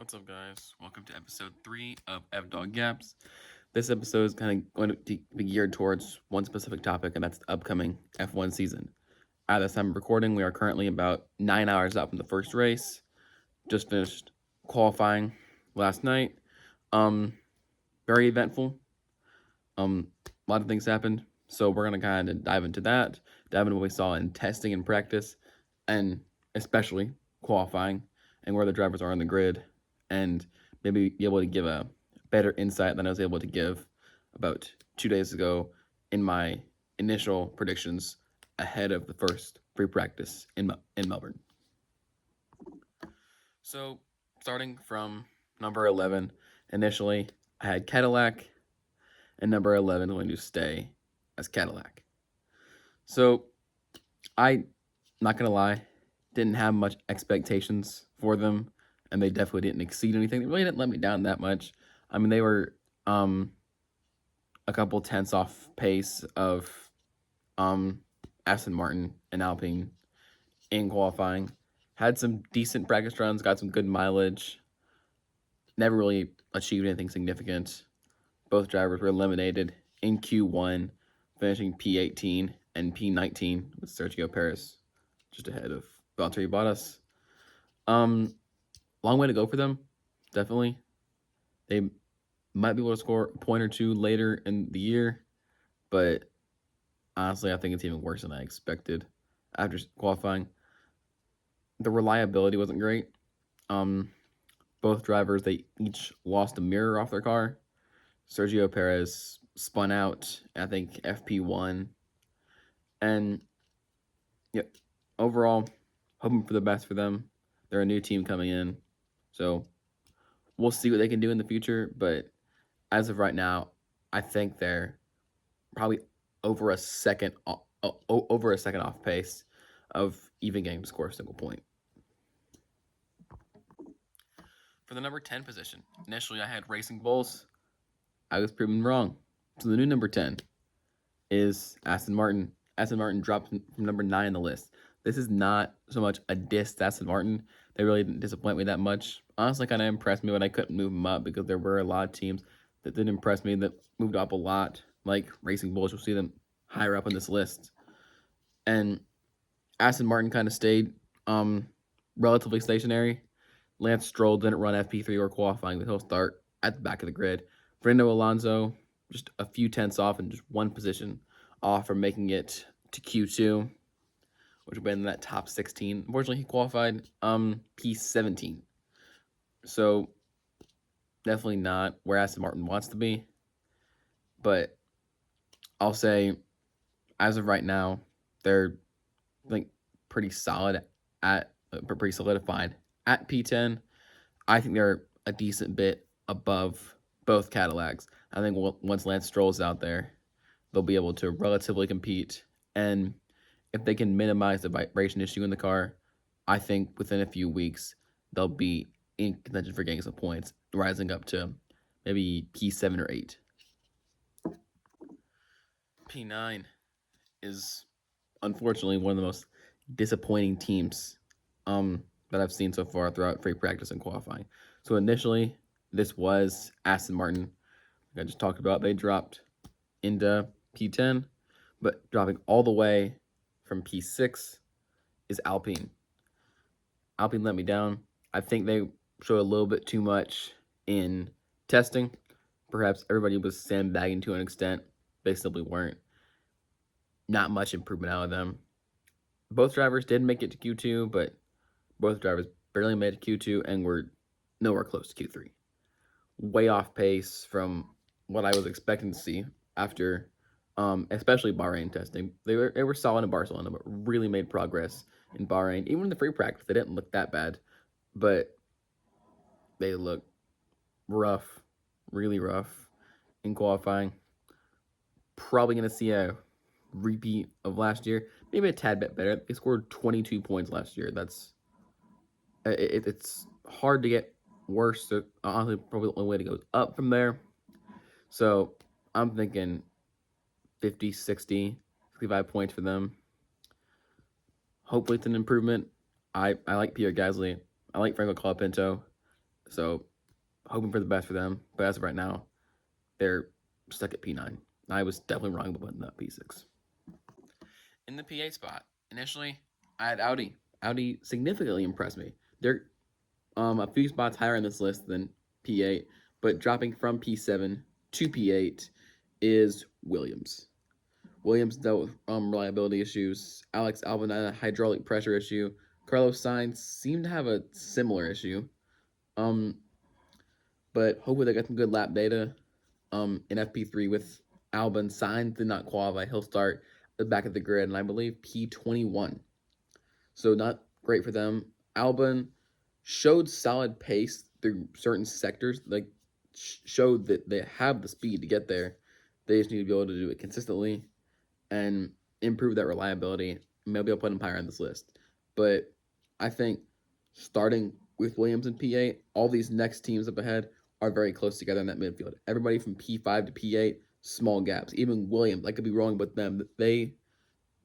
What's up, guys? Welcome to episode 3 of F Dog Gaps. This episode is kind of going to be geared towards one specific topic, and that's the upcoming F1 season. At this time of recording, we are currently about 9 hours out from the first race. Just finished qualifying last night. Very eventful. A lot of things happened, so we're gonna kind of dive into that, dive into what we saw in testing and practice, and especially qualifying, and where the drivers are on the grid, and maybe be able to give a better insight than I was able to give about 2 days ago in my initial predictions ahead of the first free practice in Melbourne. So, starting from number 11, initially I had Cadillac, and number 11 going to stay as Cadillac. So, not gonna lie, didn't have much expectations for them, and they definitely didn't exceed anything. They really didn't let me down that much. I mean, they were a couple tenths off pace of Aston Martin and Alpine in qualifying. Had some decent practice runs, got some good mileage. Never really achieved anything significant. Both drivers were eliminated in Q1, finishing P18 and P19 with Sergio Perez just ahead of Valtteri Bottas. Long way to go for them, definitely. They might be able to score a point or two later in the year, but honestly, I think it's even worse than I expected after qualifying. The reliability wasn't great. Both drivers, they each lost a mirror off their car. Sergio Perez spun out, I think, FP1. And, yep, overall, hoping for the best for them. They're a new team coming in. So we'll see what they can do in the future. But as of right now, I think they're probably over a second off pace of even getting to score a single point. For the number 10 position, initially I had Racing Bulls. I was proven wrong. So the new number 10 is Aston Martin. Aston Martin dropped from number 9 on the list. This is not so much a diss to Aston Martin. They really didn't disappoint me that much. Honestly, kind of impressed me when I couldn't move them up because there were a lot of teams that did impress me that moved up a lot, like Racing Bulls. You'll see them higher up on this list. And Aston Martin kind of stayed relatively stationary. Lance Stroll didn't run FP3 or qualifying, but he'll start at the back of the grid. Fernando Alonso, just a few tenths off and just one position off from making it to Q2, which would have been in that top 16. Unfortunately, he qualified P17. So definitely not where Aston Martin wants to be. But I'll say, as of right now, they're pretty solid pretty solidified at P10. I think they're a decent bit above both Cadillacs. I think once Lance Stroll's out there, they'll be able to relatively compete. And if they can minimize the vibration issue in the car, I think within a few weeks, they'll be in contention for getting some points, rising up to maybe P7 or 8. P9 is unfortunately one of the most disappointing teams that I've seen so far throughout free practice and qualifying. So initially, this was Aston Martin. Like I just talked about, they dropped into P10, but dropping all the way from P6 is Alpine. Alpine let me down. I think they showed a little bit too much in testing. Perhaps everybody was sandbagging to an extent. They simply weren't. Not much improvement out of them. Both drivers did make it to Q2, but both drivers barely made it to Q2 and were nowhere close to Q3. Way off pace from what I was expecting to see after, especially Bahrain testing. They were solid in Barcelona, but really made progress in Bahrain. Even in the free practice, they didn't look that bad, but they look rough, really rough in qualifying. Probably going to see a repeat of last year, maybe a tad bit better. They scored 22 points last year. That's it's hard to get worse. So honestly, probably the only way to go is up from there. So I'm thinking 50, 60, 65 points for them. Hopefully it's an improvement. I like Pierre Gasly. I like Franco Colapinto. So hoping for the best for them. But as of right now, they're stuck at P9. I was definitely wrong about putting that P6. In the P8 spot, initially, I had Audi. Audi significantly impressed me. They're a few spots higher on this list than P8, but dropping from P7 to P8 is Williams. Williams dealt with reliability issues. Alex Albon had a hydraulic pressure issue. Carlos Sainz seemed to have a similar issue. Um, but hopefully they got some good lap data in FP3 with Albon. Sainz did not qualify. He'll start the back of the grid, and I believe P21. So not great for them. Albon showed solid pace through certain sectors, like showed that they have the speed to get there. They just need to be able to do it consistently and improve that reliability. Maybe I'll put him higher on this list. But I think starting with Williams and P8, all these next teams up ahead are very close together in that midfield. Everybody from P5 to P8, small gaps. Even Williams, I could be wrong with them. They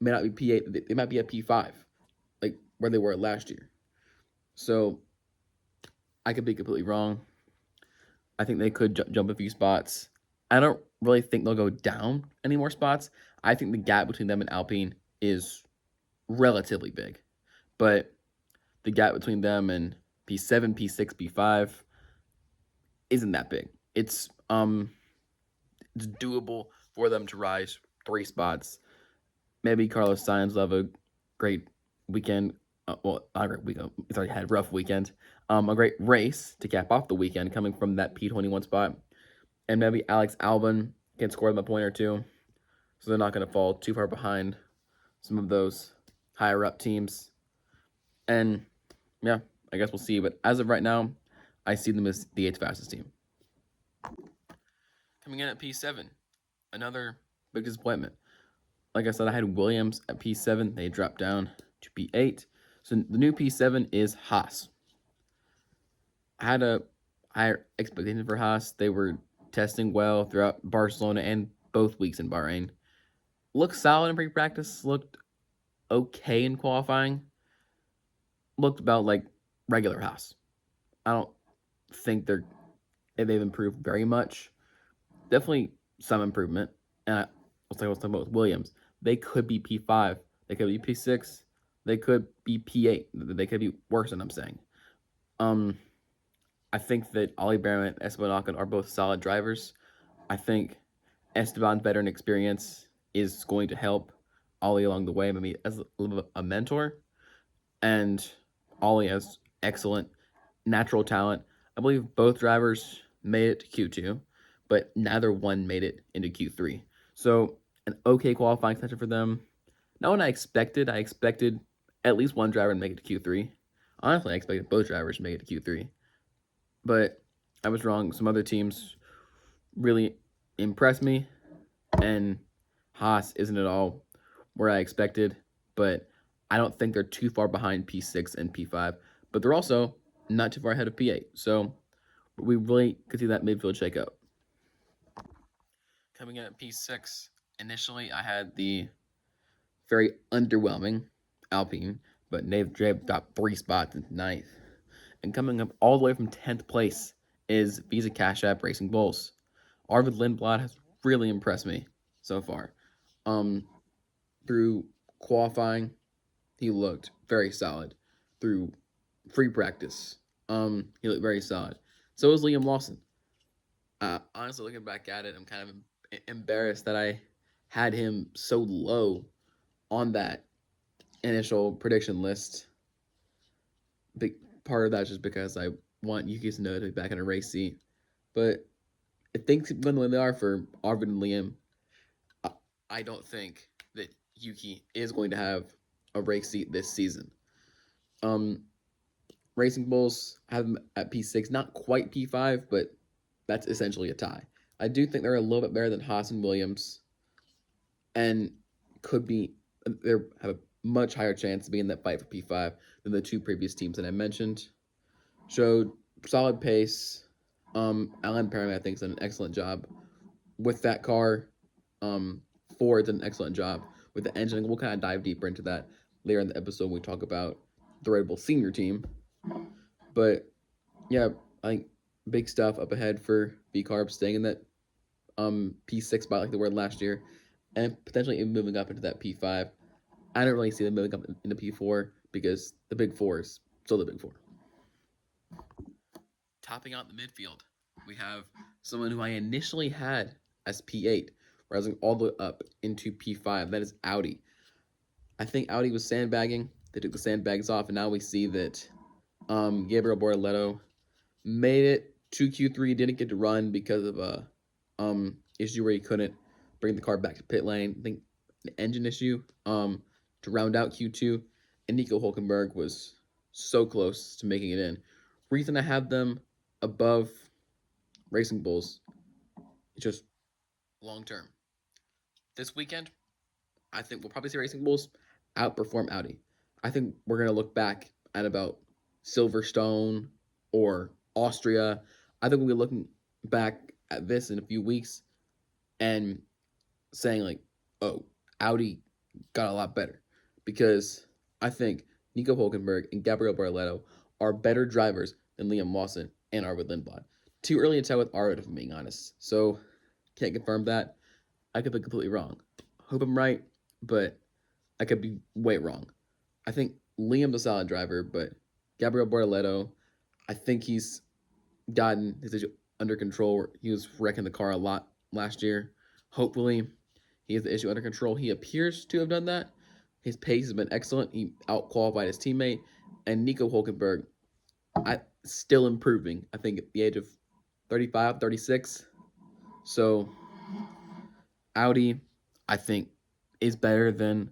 may not be P8, they might be at P5, like where they were last year. So I could be completely wrong. I think they could jump a few spots. I don't really think they'll go down any more spots. I think the gap between them and Alpine is relatively big, but the gap between them and P7, P6, P5 isn't that big. It's doable for them to rise 3 spots. Maybe Carlos Sainz will have a great weekend. Well, not a great weekend. He's already had a rough weekend. A great race to cap off the weekend coming from that P21 spot. And maybe Alex Albon can score them a point or two. So they're not going to fall too far behind some of those higher up teams. And yeah, I guess we'll see. But as of right now, I see them as the 8th fastest team. Coming in at P7, another big disappointment. Like I said, I had Williams at P7. They dropped down to P8. So the new P7 is Haas. I had a higher expectation for Haas. They were testing well throughout Barcelona and both weeks in Bahrain. Looked solid in pre-practice. Looked okay in qualifying. Looked about like regular Haas. I don't think they've improved very much. Definitely some improvement. And I was talking about with Williams. They could be P5. They could be P6. They could be P8. They could be worse than I'm saying. I think that Ollie Behrman and Esteban Ocon are both solid drivers. I think Esteban's veteran experience is going to help Ollie along the way, maybe as a mentor. And Ollie has excellent natural talent. I believe both drivers made it to Q2, but neither one made it into Q3. So an okay qualifying session for them. Not what I expected. I expected at least one driver to make it to Q3. Honestly, I expected both drivers to make it to Q3. But I was wrong. Some other teams really impressed me, and Haas isn't at all where I expected, but I don't think they're too far behind P6 and P5, but they're also not too far ahead of P8. So we really could see that midfield shakeup. Coming in at P6, initially I had the very underwhelming Alpine, but they've dropped 3 spots into 9th. And coming up all the way from 10th place is Visa Cash App Racing Bulls. Arvid Lindblad has really impressed me so far. Through qualifying, he looked very solid. Through free practice, he looked very solid. So is Liam Lawson. Honestly, looking back at it, I'm kind of embarrassed that I had him so low on that initial prediction list. Big part of that is just because I want Yuki Tsunoda to be back in a race seat. But if things keep going the way they are for Arvid and Liam, I don't think that Yuki is going to have a race seat this season. Racing Bulls have them at P6, not quite P5, but that's essentially a tie. I do think they're a little bit better than Haas and Williams, and they have a much higher chance to be in that fight for P5 than the 2 previous teams that I mentioned. Showed solid pace. Alan Perriman, I think, done an excellent job with that car. Ford did an excellent job with the engine. We'll kind of dive deeper into that later in the episode when we talk about the Red Bull senior team. But yeah, I think big stuff up ahead for B Carb staying in that P6 spot like they were last year, and potentially even moving up into that P5. I don't really see them moving up into P4 because the Big Four is still the Big Four. Topping out the midfield, we have someone who I initially had as P8, rising all the way up into P5. That is Audi. I think Audi was sandbagging. They took the sandbags off, and now we see that Gabriel Bortoleto made it to Q3, didn't get to run because of a issue where he couldn't bring the car back to pit lane. I think an engine issue to round out Q2, and Nico Hulkenberg was so close to making it in. Reason I have them above Racing Bulls is just long term. This weekend, I think we'll probably see Racing Bulls outperform Audi. I think we're going to look back at about Silverstone or Austria. I think we'll be looking back at this in a few weeks and saying, like, oh, Audi got a lot better. Because I think Nico Hulkenberg and Gabriel Bortoleto are better drivers than Liam Lawson and Arvid Lindblad. Too early to tell with Arvid, if I'm being honest. So, can't confirm that. I could be completely wrong. Hope I'm right, but I could be way wrong. I think Liam's a solid driver, but Gabriel Bortoleto, I think he's gotten his issue under control. He was wrecking the car a lot last year. Hopefully, he has the issue under control. He appears to have done that. His pace has been excellent. He out-qualified his teammate. And Nico Hulkenberg, still improving, I think, at the age of 35, 36. So, Audi, I think, is better than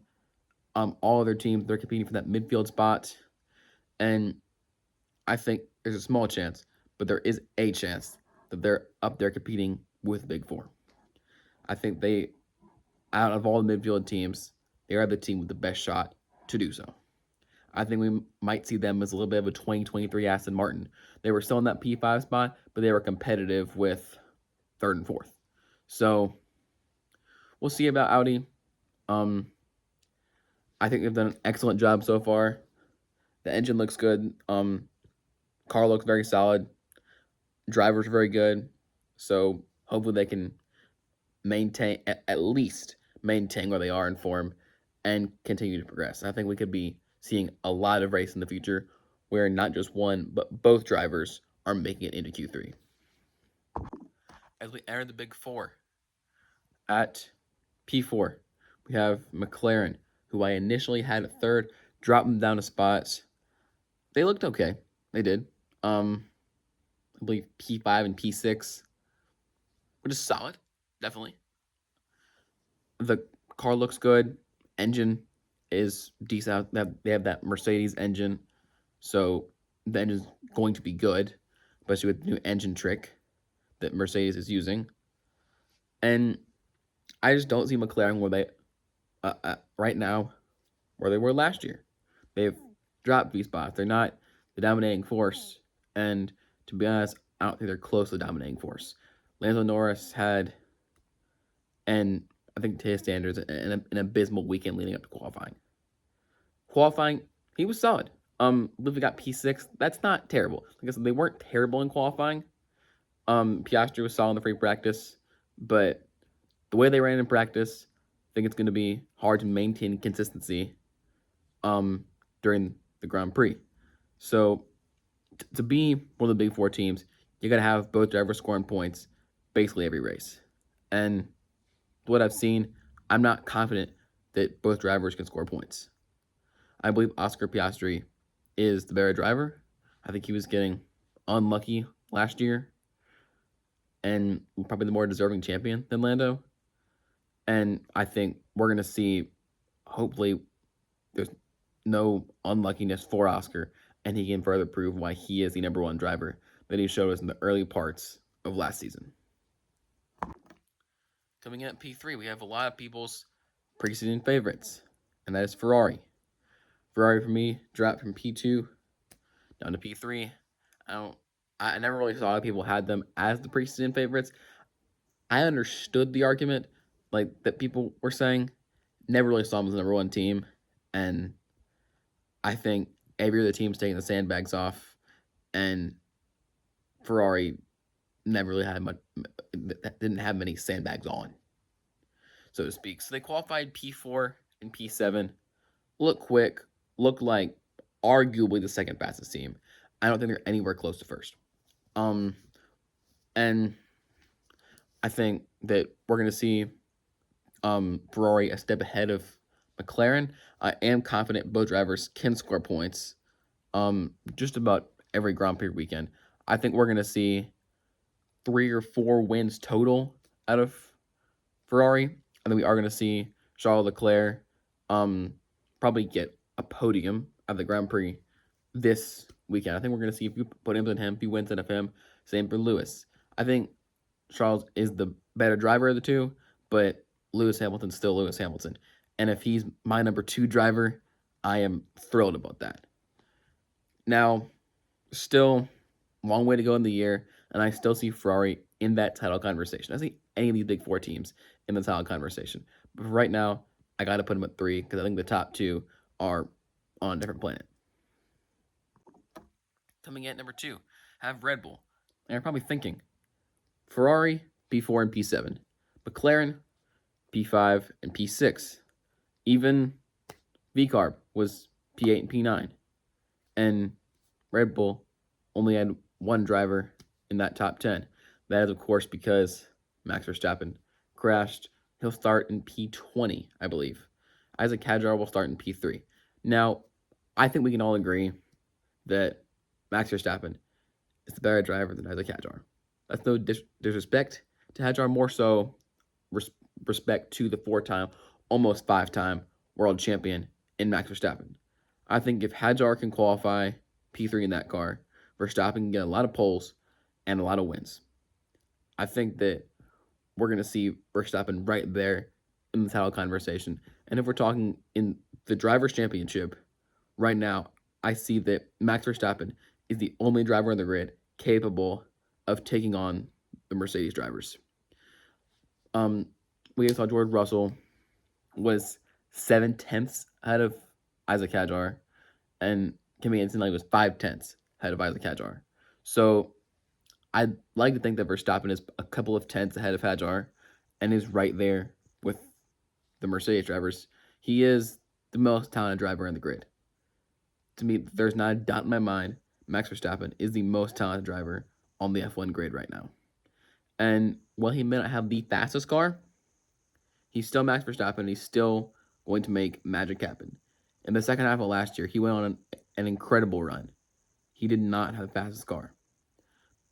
all other teams. They're competing for that midfield spot. And I think there's a small chance, but there is a chance that they're up there competing with Big Four. I think they, out of all the midfield teams, they are the team with the best shot to do so. I think we might see them as a little bit of a 2023 Aston Martin. They were still in that P5 spot, but they were competitive with third and fourth. So we'll see about Audi. I think they've done an excellent job so far. The engine looks good. Car looks very solid. Driver's very good. So hopefully they can maintain, at least maintain where they are in form and continue to progress. I think we could be seeing a lot of race in the future where not just one, but both drivers are making it into Q3. As we enter the Big Four, at P4, we have McLaren, who I initially had at third, drop them down a spot. They looked okay. They did. I believe P5 and P6, which is solid, definitely. The car looks good. Engine is decent. They have that Mercedes engine, so the engine's going to be good, especially with the new engine trick that Mercedes is using. And I just don't see McLaren where they right now where they were last year. They've dropped V spots. They're not the dominating force, and to be honest, I don't think they're close to the dominating force. Lando Norris had, and I think to his standards, an abysmal weekend leading up to qualifying. Qualifying, he was solid. Liv got P6. That's not terrible. Like I said, they weren't terrible in qualifying. Piastri was solid in the free practice, but the way they ran in practice, I think it's going to be hard to maintain consistency during the Grand Prix. So to be one of the Big Four teams, you got to have both drivers scoring points basically every race. And what I've seen, I'm not confident that both drivers can score points. I believe Oscar Piastri is the better driver. I think he was getting unlucky last year and probably the more deserving champion than Lando. And I think we're going to see, hopefully, there's no unluckiness for Oscar, and he can further prove why he is the number one driver that he showed us in the early parts of last season. Coming in at P3, we have a lot of people's preseason favorites, and that is Ferrari. Ferrari, for me, dropped from P2 down to P3. I never really saw people had them as the preseason favorites. I understood the argument, like, that people were saying. Never really saw them as the number one team, and I think every other team's taking the sandbags off and Ferrari never really had much, didn't have many sandbags on, so to speak. So they qualified P4 and P7. Look quick, look like arguably the second fastest team. I don't think they're anywhere close to first. And I think that we're going to see Ferrari a step ahead of McLaren. I am confident both drivers can score points just about every Grand Prix weekend. I think we're going to see 3 or 4 wins total out of Ferrari. I think we are going to see Charles Leclerc probably get a podium at the Grand Prix this weekend. I think we're going to see if you put him on him, if he wins of him. Same for Lewis. I think Charles is the better driver of the two, but Lewis Hamilton's still Lewis Hamilton. And if he's my number 2 driver, I am thrilled about that. Now, still long way to go in the year, and I still see Ferrari in that title conversation. I see any of these big 4 teams in the title conversation. But right now, I got to put them at 3 because I think the top 2 are on a different planet. Coming in at number 2, have Red Bull. And you're probably thinking, Ferrari, P4 and P7. McLaren, P5 and P6. Even VCarb was P8 and P9. And Red Bull only had 1 driver in that top 10. That is, of course, because Max Verstappen crashed. He'll start in P20, I believe. Isaac Hadjar will start in P3. Now, I think we can all agree that Max Verstappen is the better driver than Isaac Hadjar. That's no disrespect to Hadjar, more so respect to the 4-time, almost 5-time world champion in Max Verstappen. I think if Hadjar can qualify P3 in that car, Verstappen can get a lot of poles and a lot of wins. I think that we're going to see Verstappen right there in the title conversation. And if we're talking in the Drivers' Championship, right now, I see that Max Verstappen is the only driver on the grid capable of taking on the Mercedes drivers. We saw George Russell was 7/10 ahead of Isaac Hadjar, and Kimi Antonelli was 5/10 ahead of Isaac Hadjar. So I'd like to think that Verstappen is a couple of tenths ahead of Hadjar and is right there with the Mercedes drivers. He is the most talented driver on the grid. To me, there's not a doubt in my mind, Max Verstappen is the most talented driver on the F1 grid right now. And while he may not have the fastest car, he's still Max Verstappen. He's still going to make magic happen. In the second half of last year, he went on an incredible run. He did not have the fastest car.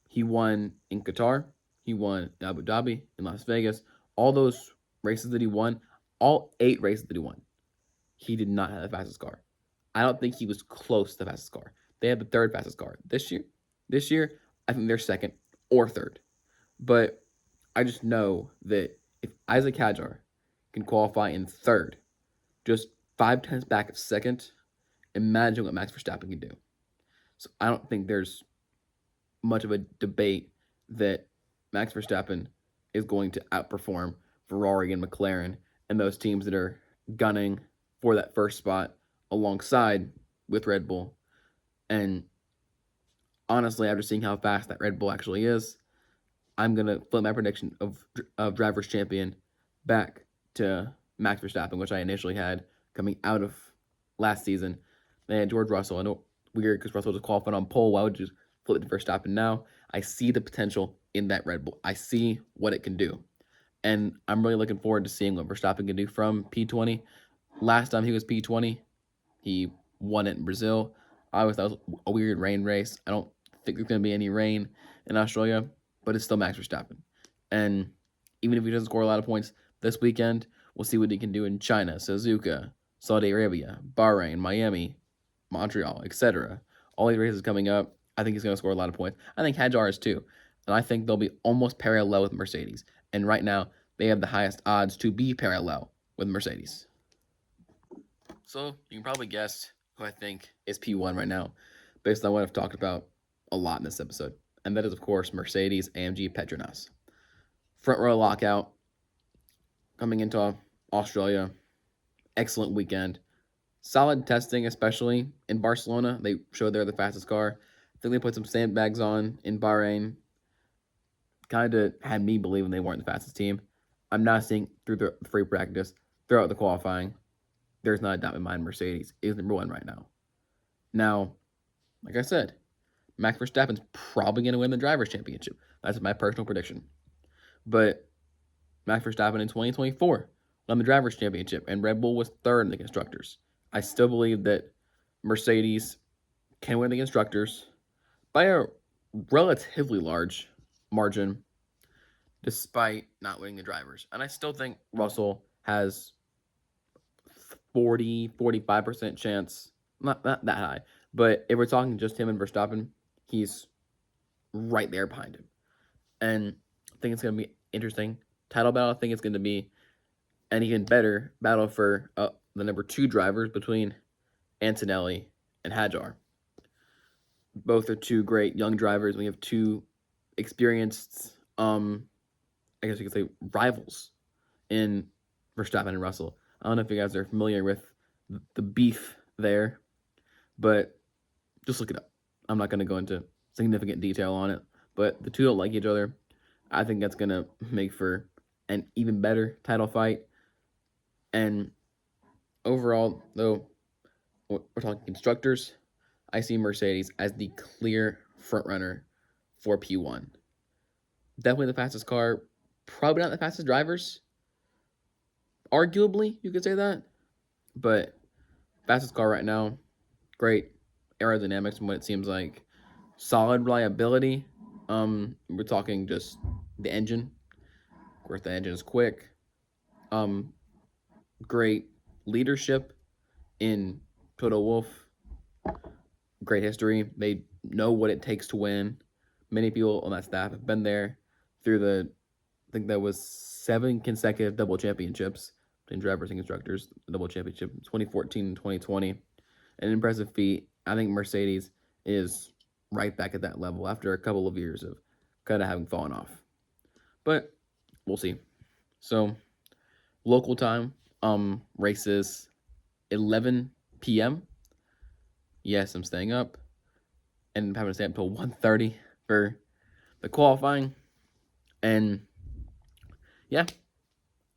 He won in Qatar. He won in Abu Dhabi, in Las Vegas. All those races that he won, all 8 races that he won, he did not have the fastest car. I don't think he was close to the fastest car. They had the 3rd fastest car this year. I think they're 2nd or 3rd. But I just know that if Isaac Hadjar can qualify in 3rd, just 5 tenths back of 2nd, imagine what Max Verstappen can do. So I don't think there's much of a debate that Max Verstappen is going to outperform Ferrari and McLaren and those teams that are gunning for that first spot alongside with Red Bull. And honestly, after seeing how fast that Red Bull actually is, I'm going to flip my prediction of Drivers' Champion back to Max Verstappen, which I initially had coming out of last season. They had George Russell. I know, weird because Russell just qualified on pole. Why would you flip it to Verstappen now? I see the potential in that Red Bull. I see what it can do. And I'm really looking forward to seeing what Verstappen can do from P20. Last time he was P20, he won it in Brazil. I always thought it was a weird rain race. I don't think there's going to be any rain in Australia, but it's still Max Verstappen. And even if he doesn't score a lot of points this weekend, we'll see what he can do in China, Suzuka, Saudi Arabia, Bahrain, Miami, Montreal, etc. All these races coming up, I think he's going to score a lot of points. I think Hadjar is too. And I think they'll be almost parallel with Mercedes. And right now, they have the highest odds to be parallel with Mercedes. So you can probably guess who I think is P1 right now, based on what I've talked about a lot in this episode. And that is, of course, Mercedes AMG Petronas. Front row lockout coming into Australia. Excellent weekend. Solid testing, especially in Barcelona. They showed they're the fastest car. think they put some sandbags on in Bahrain. Kind of had me believing they weren't the fastest team. I'm not seeing through the free practice, throughout the qualifying, there's not a doubt in my mind Mercedes is number one right now. Now, like I said, Max Verstappen's probably going to win the Drivers' Championship. That's my personal prediction. But Max Verstappen in 2024 won the Drivers' Championship, and Red Bull was third in the Constructors. I still believe that Mercedes can win the Constructors by a relatively large margin, despite not winning the Drivers. And I still think Russell has 45% chance. Not that high. But if we're talking just him and Verstappen, he's right there behind him. And I think it's going to be interesting. Title battle, I think it's going to be an even better battle for the number 2 drivers between Antonelli and Hadjar. Both are 2 great young drivers. We have 2 experienced, I guess you could say, rivals in Verstappen and Russell. I don't know if you guys are familiar with the beef there, but just look it up. I'm not going to go into significant detail on it, but the 2 don't like each other. I think that's going to make for an even better title fight. And overall, though, we're talking constructors, I see Mercedes as the clear frontrunner for P1. Definitely the fastest car, probably not the fastest drivers. Arguably, you could say that, but fastest car right now, great aerodynamics from what it seems like, solid reliability. We're talking just the engine. Of course, the engine is quick. Great leadership in Toto Wolff. Great history. They know what it takes to win. Many people on that staff have been there through I think that was 7 consecutive double championships between drivers and constructors. Double championship 2014 and 2020. An impressive feat. I think Mercedes is right back at that level after a couple of years of kind of having fallen off. But we'll see. So local time, races 11 p.m. Yes, I'm staying up and I'm having to stay up until 1:30 for the qualifying. And yeah,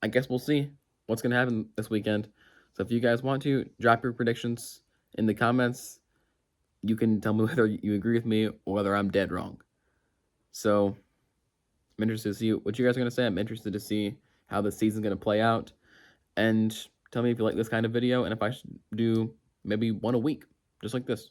I guess we'll see what's going to happen this weekend. So if you guys want to drop your predictions in the comments, you can tell me whether you agree with me or whether I'm dead wrong. So I'm interested to see what you guys are going to say. I'm interested to see how the season's going to play out. And tell me if you like this kind of video and if I should do maybe one a week, just like this.